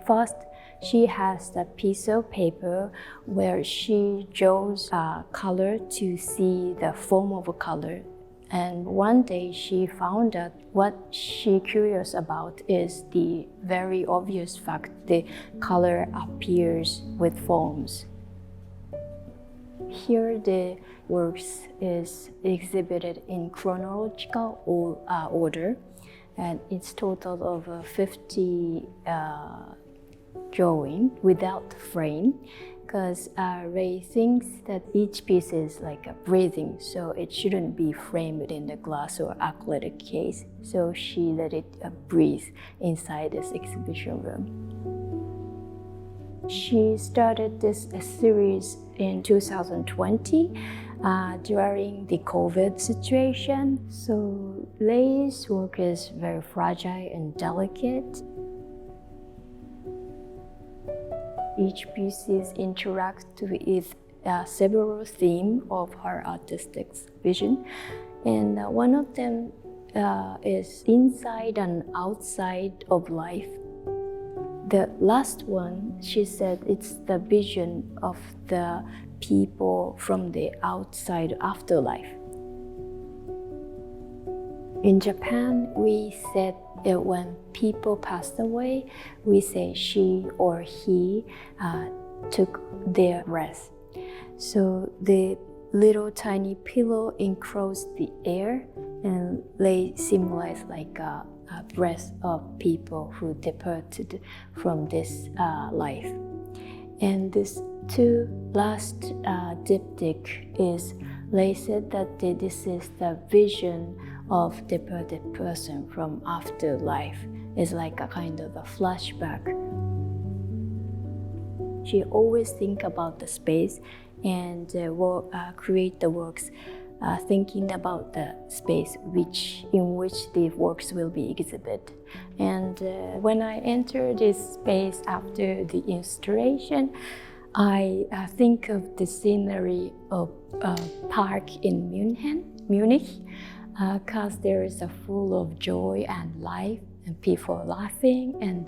First, she has a piece of paper where she draws a color to see the form of a color. And one day she found out what she's curious about is the very obvious fact the color appears with forms. Here the works is exhibited in chronological order, and it's total of 50 drawing without frame, because Ray thinks that each piece is like a breathing, so it shouldn't be framed in the glass or acrylic case. So she let it breathe inside this exhibition room. She started this series in 2020 during the COVID situation. So Ray's work is very fragile and delicate. Each piece interacts with several themes of her artistic vision, and one of them is inside and outside of life. The last one, she said, it's the vision of the people from the outside afterlife. In Japan, we said that when people passed away, we say she or he took their breath. So the little tiny pillow enclosed the air, and they symbolize like a breath of people who departed from this life. And this two last diptych is, they said that this is the vision of departed person from afterlife. It's like a kind of a flashback. She always think about the space and create the works thinking about the space in which the works will be exhibited. And when I enter this space after the installation, I think of the scenery of park in Munich, because there is a full of joy and life and people laughing, and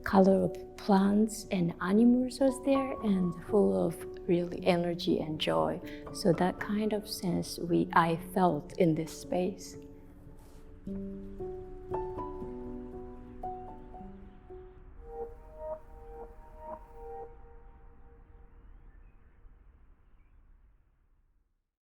color of plants and animals was there, and full of really energy and joy. So that kind of sense I felt in this space.